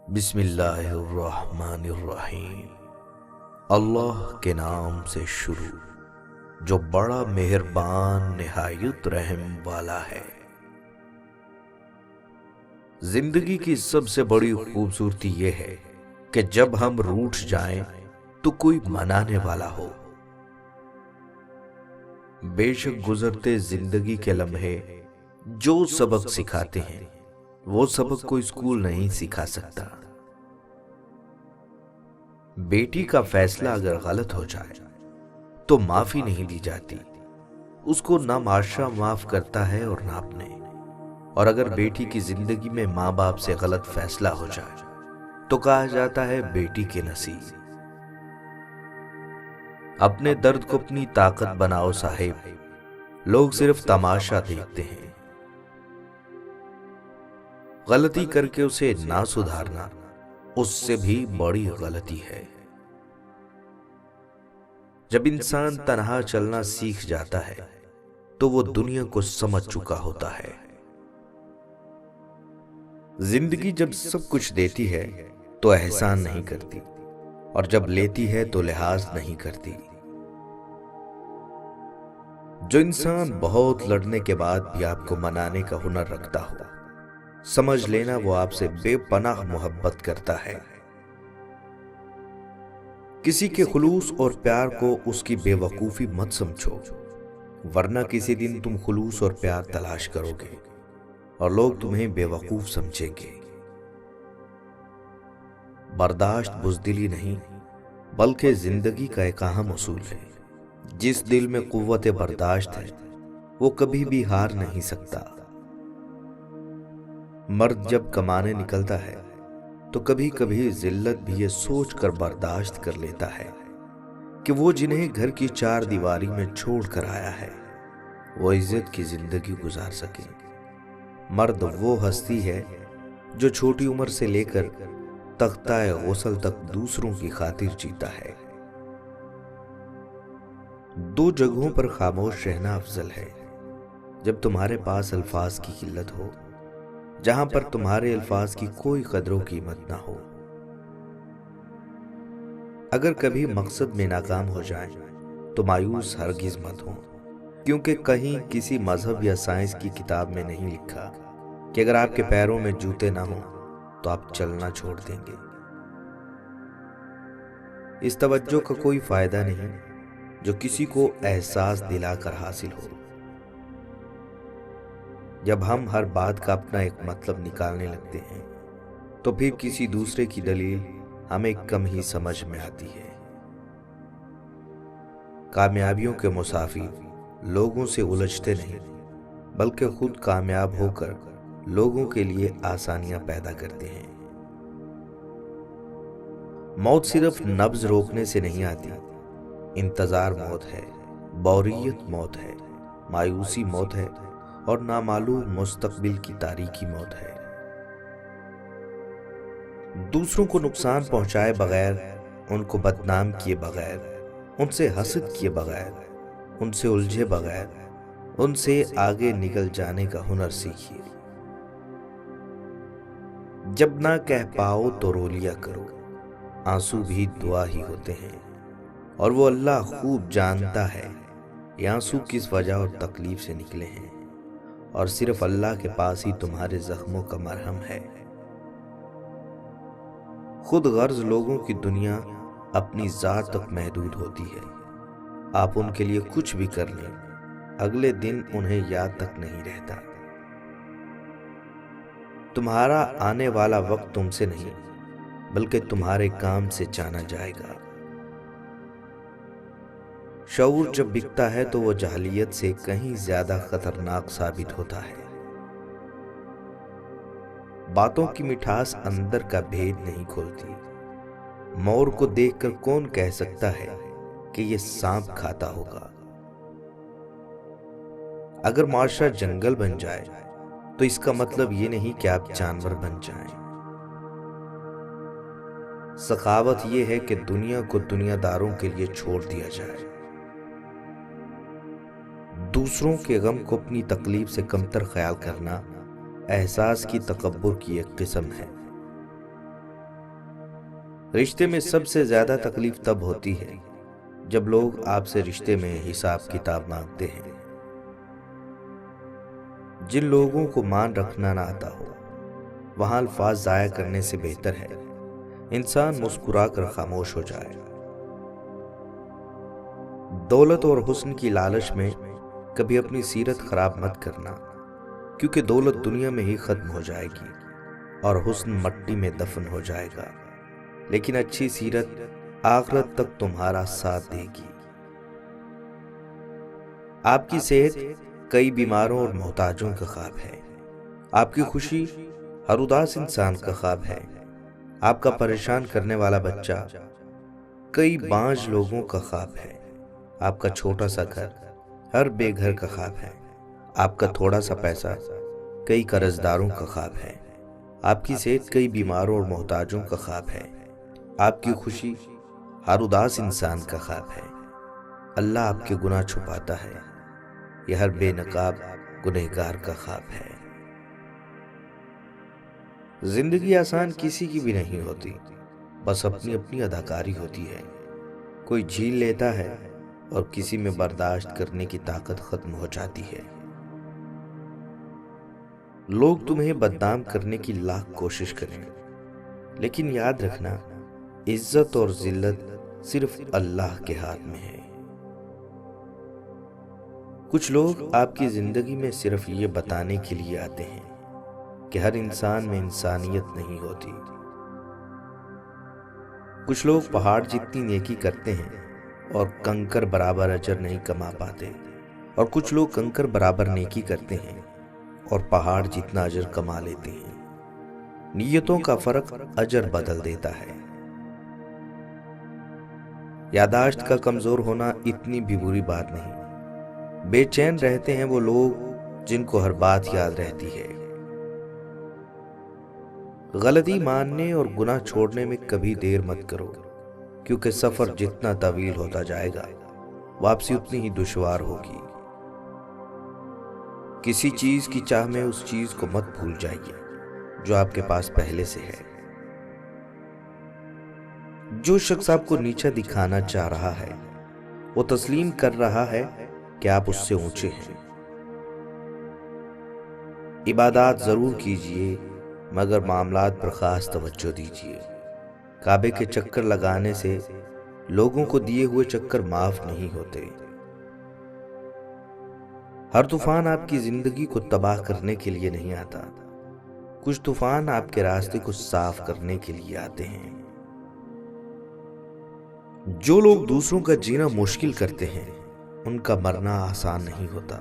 بسم اللہ الرحمن الرحیم۔ اللہ کے نام سے شروع جو بڑا مہربان نہایت رحم والا ہے۔ زندگی کی سب سے بڑی خوبصورتی یہ ہے کہ جب ہم روٹھ جائیں تو کوئی منانے والا ہو۔ بے شک گزرتے زندگی کے لمحے جو سبق سکھاتے ہیں وہ سبق کوئی اسکول نہیں سکھا سکتا۔ بیٹی کا فیصلہ اگر غلط ہو جائے تو معافی نہیں دی جاتی، اس کو نہ معاشرہ معاف کرتا ہے اور نہ اپنے۔ اور اگر بیٹی کی زندگی میں ماں باپ سے غلط فیصلہ ہو جائے تو کہا جاتا ہے بیٹی کے نصیب۔ اپنے درد کو اپنی طاقت بناؤ صاحب، لوگ صرف تماشا دیکھتے ہیں۔ غلطی کر کے اسے نہ سدھارنا اس سے بھی بڑی غلطی ہے۔ جب انسان تنہا چلنا سیکھ جاتا ہے تو وہ دنیا کو سمجھ چکا ہوتا ہے۔ زندگی جب سب کچھ دیتی ہے تو احسان نہیں کرتی، اور جب لیتی ہے تو لحاظ نہیں کرتی۔ جو انسان بہت لڑنے کے بعد بھی آپ کو منانے کا ہنر رکھتا ہو، سمجھ لینا وہ آپ سے بے پناہ محبت کرتا ہے۔ کسی کے خلوص اور پیار کو اس کی بے وقوفی مت سمجھو، ورنہ کسی دن تم خلوص اور پیار تلاش کرو گے اور لوگ تمہیں بے وقوف سمجھیں گے۔ برداشت بزدلی نہیں بلکہ زندگی کا ایک اہم اصول ہے۔ جس دل میں قوت برداشت ہے وہ کبھی بھی ہار نہیں سکتا۔ مرد جب کمانے نکلتا ہے تو کبھی کبھی ذلت بھی یہ سوچ کر برداشت کر لیتا ہے کہ وہ جنہیں گھر کی چار دیواری میں چھوڑ کر آیا ہے وہ عزت کی زندگی گزار سکے۔ مرد وہ ہستی ہے جو چھوٹی عمر سے لے کر تختہ غسل تک دوسروں کی خاطر جیتا ہے۔ دو جگہوں پر خاموش رہنا افضل ہے، جب تمہارے پاس الفاظ کی قلت ہو، جہاں پر تمہارے الفاظ کی کوئی قدر و قیمت نہ ہو۔ اگر کبھی مقصد میں ناکام ہو جائیں تو مایوس ہرگز مت ہو، کیونکہ کہیں کسی مذہب یا سائنس کی کتاب میں نہیں لکھا کہ اگر آپ کے پیروں میں جوتے نہ ہوں تو آپ چلنا چھوڑ دیں گے۔ اس توجہ کا کوئی فائدہ نہیں جو کسی کو احساس دلا کر حاصل ہو۔ جب ہم ہر بات کا اپنا ایک مطلب نکالنے لگتے ہیں تو پھر کسی دوسرے کی دلیل ہمیں کم ہی سمجھ میں آتی ہے۔ کامیابیوں کے مسافر لوگوں سے الجھتے نہیں بلکہ خود کامیاب ہو کر لوگوں کے لیے آسانیاں پیدا کرتے ہیں۔ موت صرف نبض روکنے سے نہیں آتی، انتظار موت ہے، بوریت موت ہے، مایوسی موت ہے اور نامعلوم مستقبل کی تاریکی موت ہے۔ دوسروں کو نقصان پہنچائے بغیر، ان کو بدنام کیے بغیر، ان سے حسد کیے بغیر، ان سے الجھے بغیر، ان سے آگے نکل جانے کا ہنر سیکھیے۔ جب نہ کہہ پاؤ تو رو لیا کرو، آنسو بھی دعا ہی ہوتے ہیں، اور وہ اللہ خوب جانتا ہے یہ آنسو کس وجہ اور تکلیف سے نکلے ہیں، اور صرف اللہ کے پاس ہی تمہارے زخموں کا مرہم ہے۔ خود غرض لوگوں کی دنیا اپنی ذات تک محدود ہوتی ہے۔ آپ ان کے لیے کچھ بھی کر لیں، اگلے دن انہیں یاد تک نہیں رہتا۔ تمہارا آنے والا وقت تم سے نہیں بلکہ تمہارے کام سے جانا جائے گا۔ شعور جب بکتا ہے تو وہ جاہلیت سے کہیں زیادہ خطرناک ثابت ہوتا ہے۔ باتوں کی مٹھاس اندر کا بھید نہیں کھولتی۔ مور کو دیکھ کر کون کہہ سکتا ہے کہ یہ سانپ کھاتا ہوگا؟ اگر معاشرہ جنگل بن جائے تو اس کا مطلب یہ نہیں کہ آپ جانور بن جائیں۔ سخاوت یہ ہے کہ دنیا کو دنیا داروں کے لیے چھوڑ دیا جائے۔ دوسروں کے غم کو اپنی تکلیف سے کمتر خیال کرنا احساس کی تکبر کی ایک قسم ہے۔ رشتے میں سب سے زیادہ تکلیف تب ہوتی ہے جب لوگ آپ سے رشتے میں حساب کتاب مانگتے ہیں۔ جن لوگوں کو مان رکھنا نہ آتا ہو وہاں الفاظ ضائع کرنے سے بہتر ہے انسان مسکرا کر خاموش ہو جائے۔ دولت اور حسن کی لالچ میں کبھی اپنی سیرت خراب مت کرنا، کیونکہ دولت دنیا میں ہی ختم ہو جائے گی اور حسن مٹی میں دفن ہو جائے گا، لیکن اچھی سیرت آخرت تک تمہارا ساتھ دے گی۔ آپ کی صحت کئی بیماروں اور محتاجوں کا خواب ہے، آپ کی خوشی ہر اداس انسان کا خواب ہے، آپ کا پریشان کرنے والا بچہ کئی بانجھ لوگوں کا خواب ہے، آپ کا چھوٹا سا گھر ہر بے گھر کا خواب ہے، آپ کا تھوڑا سا پیسہ کئی قرض داروں کا خواب ہے، آپ کی صحت کئی بیماروں اور محتاجوں کا خواب ہے، آپ کی خوشی ہر اداس انسان کا خواب ہے۔ اللہ آپ کے گناہ چھپاتا ہے، یہ ہر بے نقاب گنہگار کا خواب ہے۔ زندگی آسان کسی کی بھی نہیں ہوتی، بس اپنی اپنی اداکاری ہوتی ہے۔ کوئی جھیل لیتا ہے اور کسی میں برداشت کرنے کی طاقت ختم ہو جاتی ہے۔ لوگ تمہیں بدنام کرنے کی لاکھ کوشش کریں، لیکن یاد رکھنا عزت اور ذلت صرف اللہ کے ہاتھ میں ہے۔ کچھ لوگ آپ کی زندگی میں صرف یہ بتانے کے لیے آتے ہیں کہ ہر انسان میں انسانیت نہیں ہوتی۔ کچھ لوگ پہاڑ جتنی نیکی کرتے ہیں اور کنکر برابر اجر نہیں کما پاتے، اور کچھ لوگ کنکر برابر نیکی کرتے ہیں اور پہاڑ جتنا اجر کما لیتے ہیں۔ نیتوں کا فرق اجر بدل دیتا ہے۔ یادداشت کا کمزور ہونا اتنی بھی بری بات نہیں۔ بے چین رہتے ہیں وہ لوگ جن کو ہر بات یاد رہتی ہے۔ غلطی ماننے اور گناہ چھوڑنے میں کبھی دیر مت کرو، کیونکہ سفر جتنا طویل ہوتا جائے گا واپسی اتنی ہی دشوار ہوگی۔ کسی چیز کی چاہ میں اس چیز کو مت بھول جائیے جو آپ کے پاس پہلے سے ہے۔ جو شخص آپ کو نیچا دکھانا چاہ رہا ہے وہ تسلیم کر رہا ہے کہ آپ اس سے اونچے ہیں۔ عبادات ضرور کیجئے مگر معاملات پر خاص توجہ دیجئے۔ کعبے کے چکر لگانے سے لوگوں کو دیے ہوئے چکر معاف نہیں ہوتے۔ ہر طوفان آپ کی زندگی کو تباہ کرنے کے لیے نہیں آتا، کچھ طوفان آپ کے راستے کو صاف کرنے کے لیے آتے ہیں۔ جو لوگ دوسروں کا جینا مشکل کرتے ہیں ان کا مرنا آسان نہیں ہوتا۔